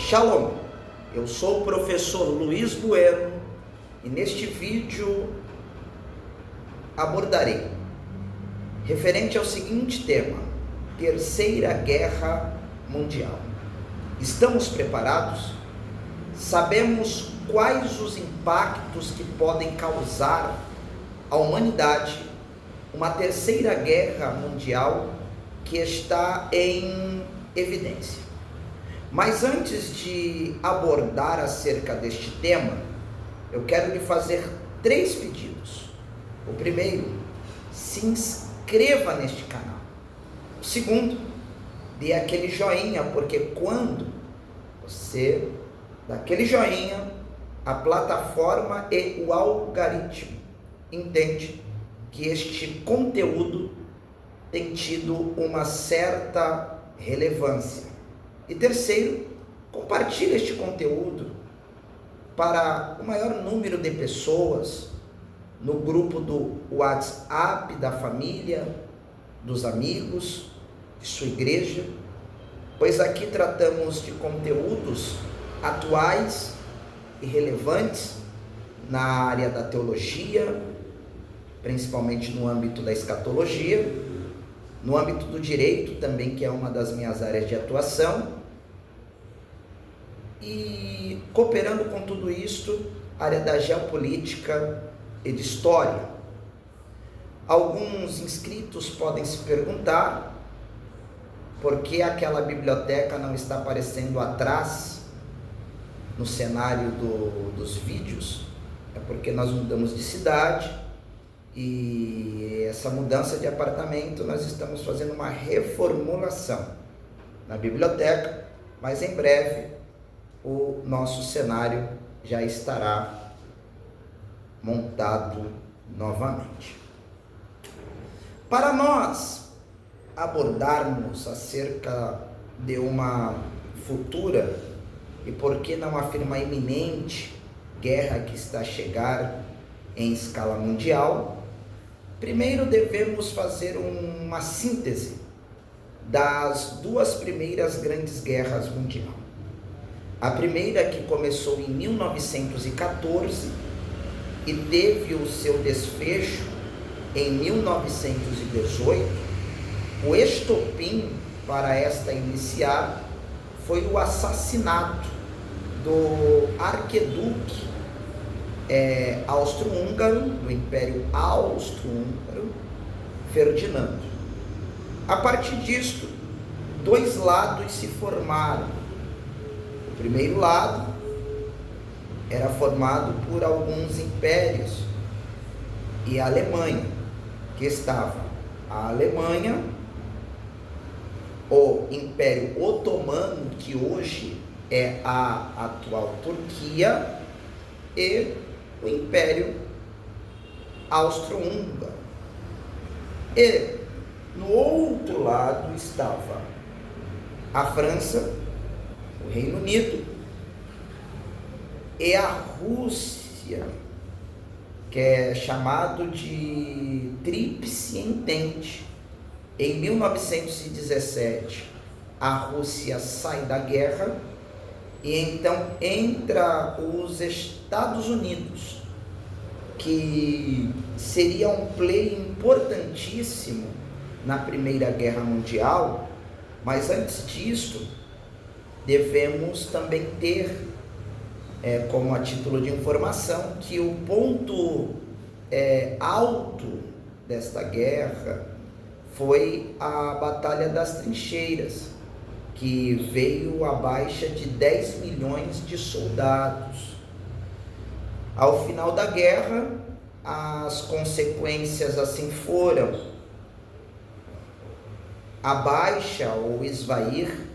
Shalom, eu sou o professor Luiz Bueno e neste vídeo abordarei referente ao seguinte tema: Terceira Guerra Mundial. Estamos preparados? Sabemos quais os impactos que podem causar à humanidade uma terceira guerra mundial que está em evidência. Mas antes de abordar acerca deste tema, eu quero lhe fazer 3 pedidos. O primeiro, se inscreva neste canal. O segundo, dê aquele joinha, porque quando você dá aquele joinha, a plataforma e o algoritmo entende que este conteúdo tem tido uma certa relevância. E terceiro, compartilhe este conteúdo para o maior número de pessoas no grupo do WhatsApp da família, dos amigos, de sua igreja, pois aqui tratamos de conteúdos atuais e relevantes na área da teologia, principalmente no âmbito da escatologia, no âmbito do direito também, que é uma das minhas áreas de atuação, e cooperando com tudo isto, área da geopolítica e de história. Alguns inscritos podem se perguntar por que aquela biblioteca não está aparecendo atrás no cenário dos vídeos. É porque nós mudamos de cidade e essa mudança de apartamento nós estamos fazendo uma reformulação na biblioteca, mas em breve o nosso cenário já estará montado novamente. Para nós abordarmos acerca de uma futura e por que não afirmar iminente guerra que está a chegar em escala mundial, primeiro devemos fazer uma síntese das 2 primeiras grandes guerras mundiais. A primeira, que começou em 1914 e teve o seu desfecho em 1918, o estopim para esta iniciar foi o assassinato do arquiduque austro-húngaro, do Império Austro-Húngaro, Ferdinando. A partir disto, 2 lados se formaram. O primeiro lado era formado por alguns impérios e a Alemanha, que estava a Alemanha, o Império Otomano, que hoje é a atual Turquia, e o Império Austro-Húngaro. E no outro lado estava a França, o Reino Unido e a Rússia, que é chamado de Tríplice Entente. Em 1917, a Rússia sai da guerra e então entra os Estados Unidos, que seria um player importantíssimo na Primeira Guerra Mundial, mas antes disso, devemos também ter, como a título de informação, que o ponto alto desta guerra foi a Batalha das Trincheiras, que veio a baixa de 10 milhões de soldados. Ao final da guerra, as consequências assim foram a baixa ou esvair,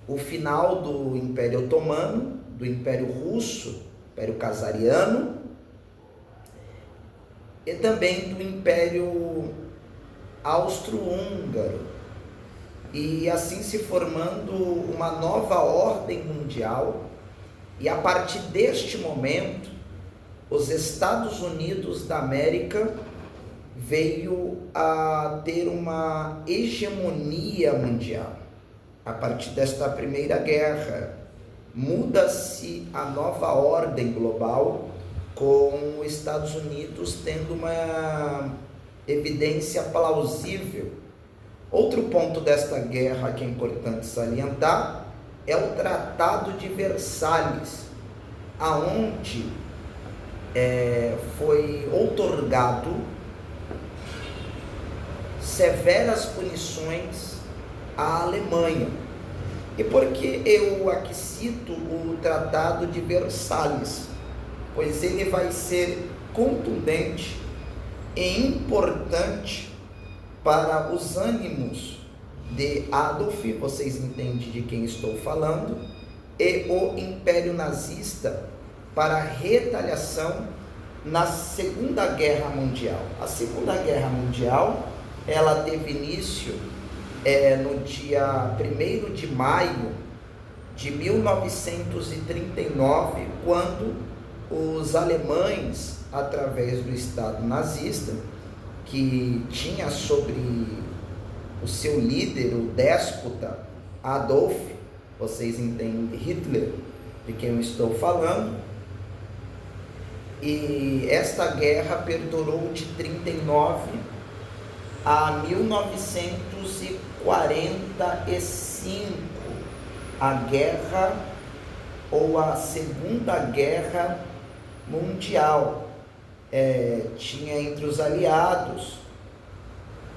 o final do Império Otomano, do Império Russo, Império Casariano, e também do Império Austro-Húngaro, e assim se formando uma nova ordem mundial. E a partir deste momento, os Estados Unidos da América veio a ter uma hegemonia mundial. A partir desta Primeira Guerra, muda-se a nova ordem global, com os Estados Unidos tendo uma evidência plausível. Outro ponto desta guerra que é importante salientar é o Tratado de Versalhes, aonde foi outorgado severas punições à Alemanha. E por que eu aqui cito o Tratado de Versalhes? Pois ele vai ser contundente e importante para os ânimos de Adolf, vocês entendem de quem estou falando, e o Império Nazista para a retaliação na Segunda Guerra Mundial. A Segunda Guerra Mundial, ela teve início no dia 1º de maio de 1939, quando os alemães, através do Estado nazista, que tinha sobre o seu líder, o déspota Adolf, vocês entendem, Hitler, de quem eu estou falando, e esta guerra perdurou de 39 a 1945, a guerra ou a Segunda Guerra Mundial. Tinha entre os aliados,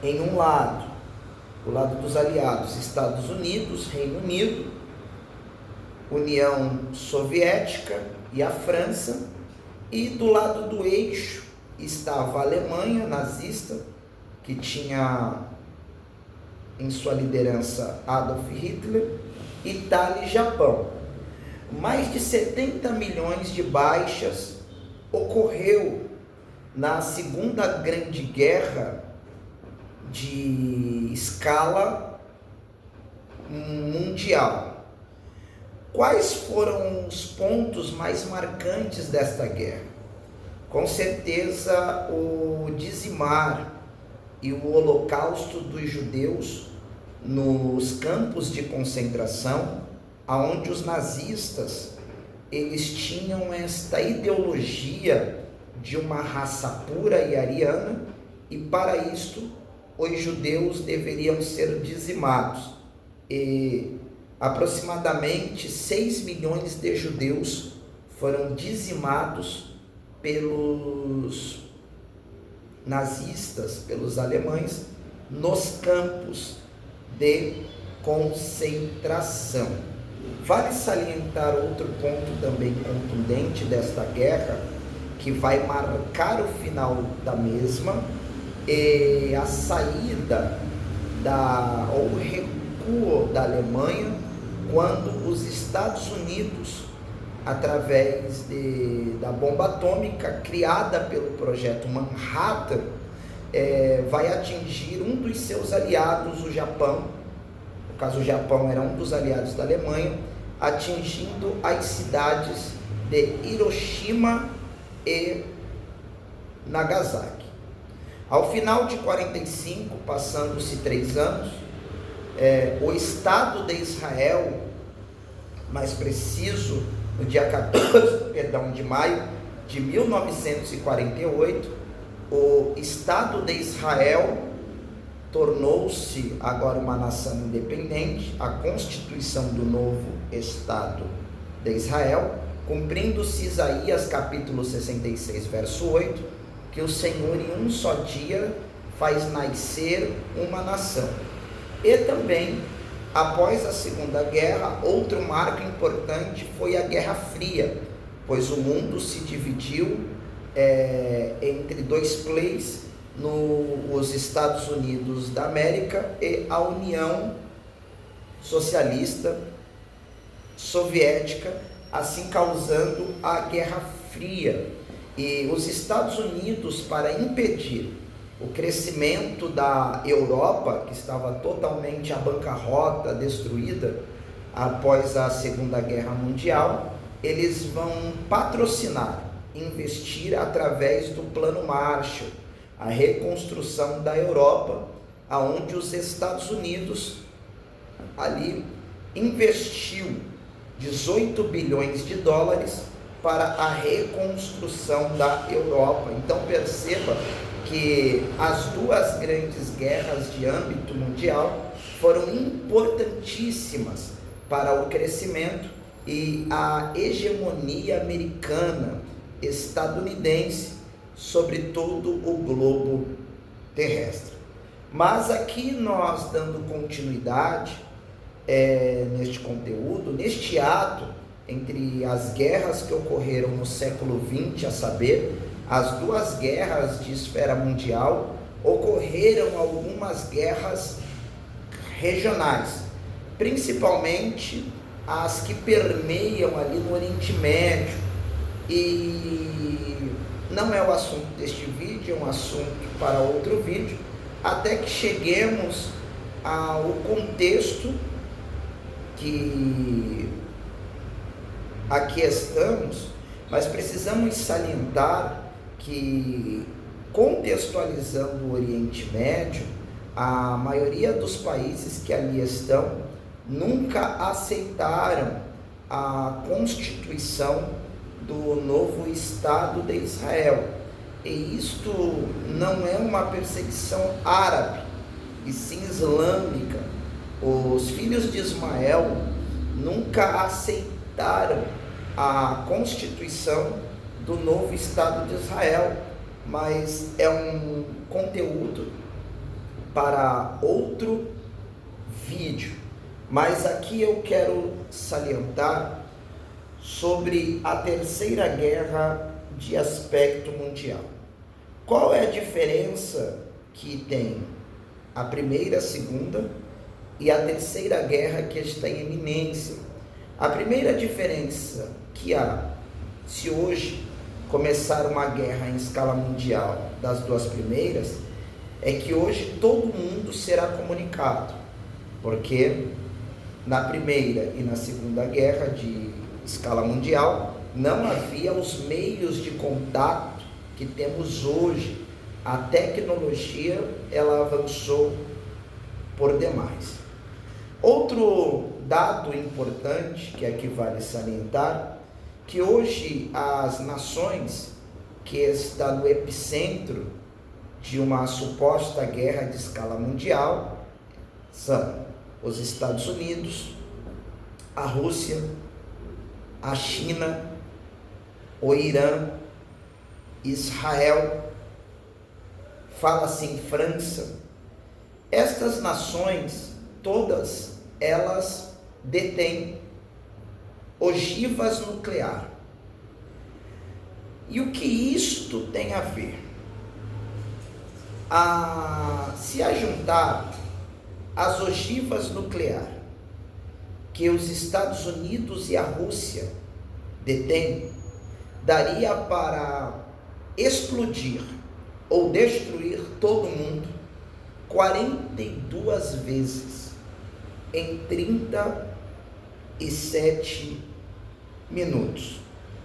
em um lado, do lado dos aliados, Estados Unidos, Reino Unido, União Soviética e a França, e do lado do eixo estava a Alemanha nazista, que tinha em sua liderança Adolf Hitler, Itália e Japão. Mais de 70 milhões de baixas ocorreu na Segunda Grande Guerra de escala mundial. Quais foram os pontos mais marcantes desta guerra? Com certeza o dizimar e o holocausto dos judeus nos campos de concentração, aonde os nazistas eles tinham esta ideologia de uma raça pura e ariana, e para isto os judeus deveriam ser dizimados, e aproximadamente 6 milhões de judeus foram dizimados pelos nazistas, pelos alemães, nos campos de concentração. Vale salientar outro ponto também contundente desta guerra, que vai marcar o final da mesma, e a saída ou o recuo da Alemanha, quando os Estados Unidos, através da bomba atômica criada pelo projeto Manhattan, vai atingir um dos seus aliados, o Japão. No caso, o Japão era um dos aliados da Alemanha, atingindo as cidades de Hiroshima e Nagasaki. Ao final de 45, passando-se 3 anos, o Estado de Israel, mais preciso, no dia 14 de maio de 1948, o Estado de Israel tornou-se agora uma nação independente, a constituição do novo Estado de Israel, cumprindo-se Isaías capítulo 66, verso 8, que o Senhor em um só dia faz nascer uma nação. E também, após a Segunda Guerra, outro marco importante foi a Guerra Fria, pois o mundo se dividiu entre dois players, os Estados Unidos da América e a União Socialista Soviética, assim causando a Guerra Fria. E os Estados Unidos, para impedir o crescimento da Europa, que estava totalmente à bancarrota, destruída após a Segunda Guerra Mundial, eles vão patrocinar, investir através do Plano Marshall, a reconstrução da Europa, aonde os Estados Unidos ali investiu 18 bilhões de dólares para a reconstrução da Europa. Então perceba que as duas grandes guerras de âmbito mundial foram importantíssimas para o crescimento e a hegemonia americana, estadunidense, sobre todo o globo terrestre. Mas aqui nós dando continuidade neste conteúdo, neste ato entre as guerras que ocorreram no século XX, a saber, as duas guerras de esfera mundial, ocorreram algumas guerras regionais, principalmente as que permeiam ali no Oriente Médio, e não é o assunto deste vídeo, é um assunto para outro vídeo, até que cheguemos ao contexto que aqui estamos, mas precisamos salientar que, contextualizando o Oriente Médio, a maioria dos países que ali estão nunca aceitaram a constituição do novo Estado de Israel. E isto não é uma perseguição árabe, e sim islâmica. Os filhos de Ismael nunca aceitaram a constituição do novo Estado de Israel, mas é um conteúdo para outro vídeo. Mas aqui eu quero salientar sobre a Terceira Guerra de aspecto mundial. Qual é a diferença que tem a Primeira, a Segunda e a Terceira Guerra que está em eminência? A primeira diferença que há, se hoje começar uma guerra em escala mundial das duas primeiras, é que hoje todo mundo será comunicado, porque na Primeira e na Segunda Guerra de escala mundial não havia os meios de contato que temos hoje. A tecnologia, ela avançou por demais. Outro dado importante que aqui vale salientar, que hoje as nações que estão no epicentro de uma suposta guerra de escala mundial são os Estados Unidos, a Rússia, a China, o Irã, Israel, fala-se em França. Estas nações, todas elas detêm ogivas nucleares. E o que isto tem a ver? Se ajuntar as ogivas nucleares que os Estados Unidos e a Rússia detêm, daria para explodir ou destruir todo mundo 42 vezes em 37 minutos.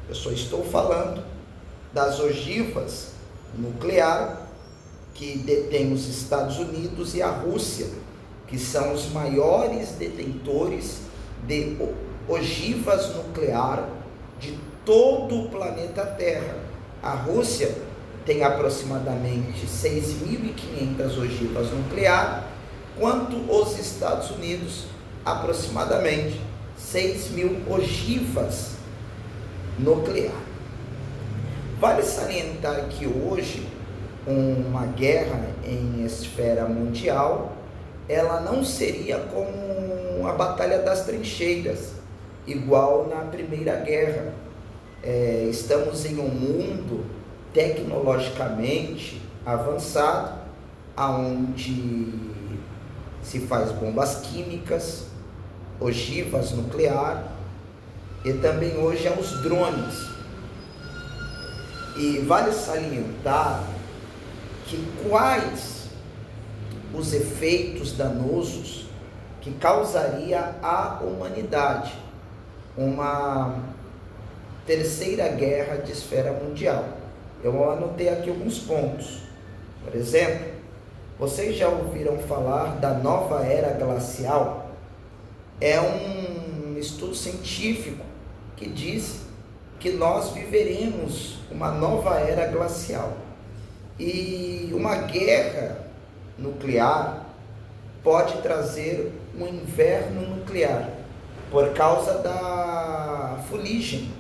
Eu só estou falando das ogivas nucleares que detêm os Estados Unidos e a Rússia, que são os maiores detentores de ogivas nucleares de todo o planeta Terra. A Rússia tem aproximadamente 6.500 ogivas nucleares, quanto os Estados Unidos, aproximadamente 6.000 ogivas nucleares. Vale salientar que hoje, uma guerra em esfera mundial, ela não seria como a Batalha das Trincheiras, igual na Primeira Guerra. Estamos em um mundo tecnologicamente avançado, onde se faz bombas químicas, ogivas nucleares, e também hoje há os drones. E vale salientar que quais os efeitos danosos que causaria à humanidade uma terceira guerra de esfera mundial. Eu anotei aqui alguns pontos. Por exemplo, vocês já ouviram falar da nova era glacial? É um um estudo científico que diz que nós viveremos uma nova era glacial. E uma guerra nuclear pode trazer um inverno nuclear por causa da fuligem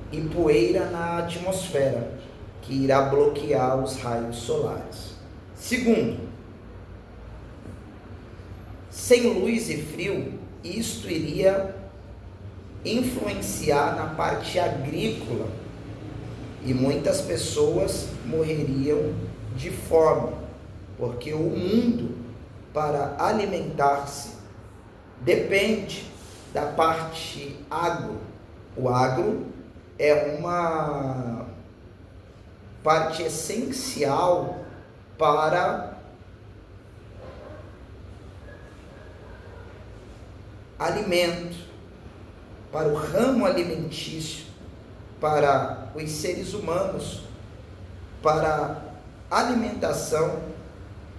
e poeira na atmosfera, que irá bloquear os raios solares. Segundo, sem luz e frio, isto iria influenciar na parte agrícola e muitas pessoas morreriam de fome, porque o mundo, para alimentar-se, depende da parte agro. O agro é uma parte essencial para alimento, para o ramo alimentício, para os seres humanos, para a alimentação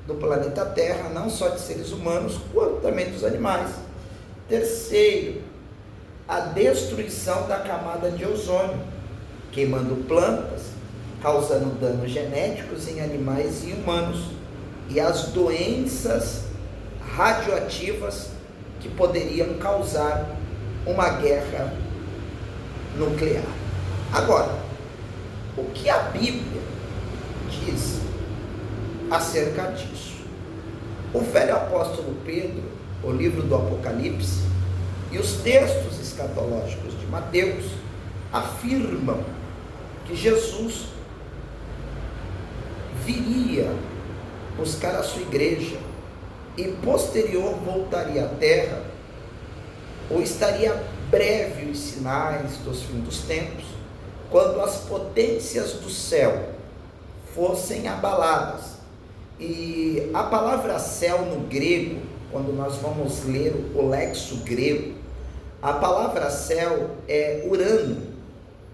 do planeta Terra, não só de seres humanos, quanto também dos animais. Terceiro, a destruição da camada de ozônio, queimando plantas, causando danos genéticos em animais e humanos, e as doenças radioativas que poderiam causar uma guerra nuclear. Agora, o que a Bíblia diz acerca disso? O velho apóstolo Pedro, o livro do Apocalipse e os textos escatológicos de Mateus afirmam que Jesus viria buscar a sua igreja e posterior voltaria à terra, ou estaria breve os sinais dos fins dos tempos, quando as potências do céu fossem abaladas. E a palavra céu no grego, quando nós vamos ler o lexo grego, a palavra céu é Urano,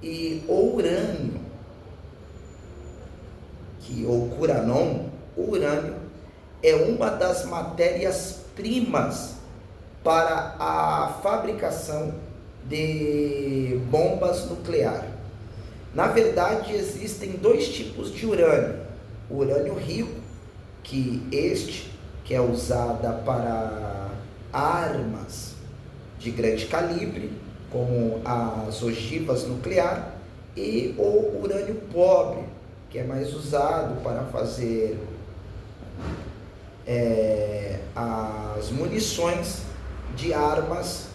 e o urânio, ou Curanon, o urânio é uma das matérias-primas para a fabricação de bombas nucleares. Na verdade, existem dois tipos de urânio. O urânio rico, que é usada para armas de grande calibre, como as ogivas nucleares, e o urânio pobre, que é mais usado para fazer as munições de armas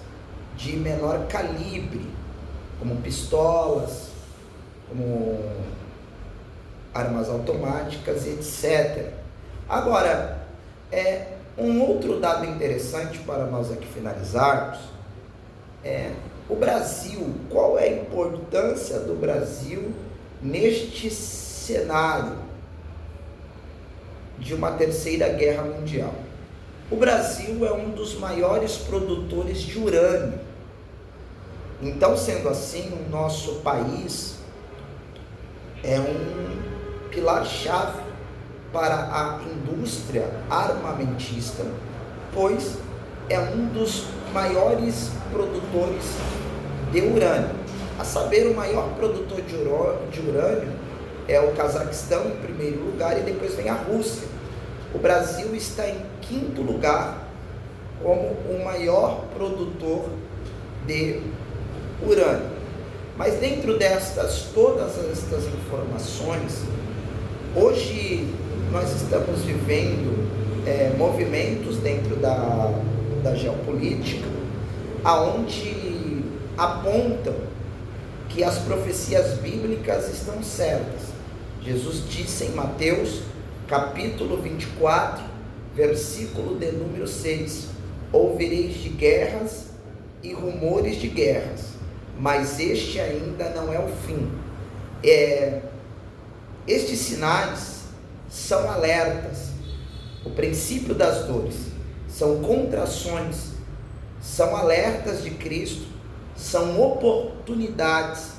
de menor calibre, como pistolas, como armas automáticas, etc. Agora, um outro dado interessante para nós aqui finalizarmos é o Brasil. Qual é a importância do Brasil neste cenário de uma terceira guerra mundial? O Brasil é um dos maiores produtores de urânio. Então, sendo assim, o nosso país é um pilar-chave para a indústria armamentista, pois é um dos maiores produtores de urânio. A saber, o maior produtor de urânio é o Cazaquistão em primeiro lugar, e depois vem a Rússia. O Brasil está em quinto lugar como o maior produtor de urânio. Mas dentro todas estas informações, hoje nós estamos vivendo movimentos dentro da geopolítica, aonde apontam que as profecias bíblicas estão certas. Jesus disse em Mateus, capítulo 24, versículo de número 6, ouvireis de guerras e rumores de guerras, mas este ainda não é o fim. Estes sinais são alertas. O princípio das dores são contrações, são alertas de Cristo, são oportunidades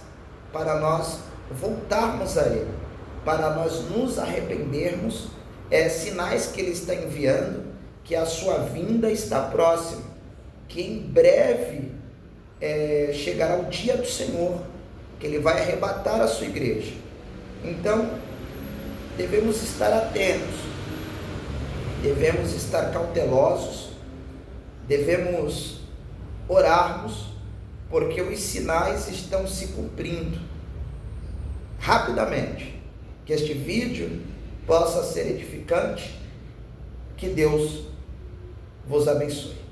para nós voltarmos a Ele, para nós nos arrependermos, sinais que Ele está enviando, que a sua vinda está próxima, que em breve chegará o dia do Senhor, que Ele vai arrebatar a sua igreja. Então, devemos estar atentos, devemos estar cautelosos, devemos orarmos, porque os sinais estão se cumprindo rapidamente. Que este vídeo possa ser edificante, que Deus vos abençoe.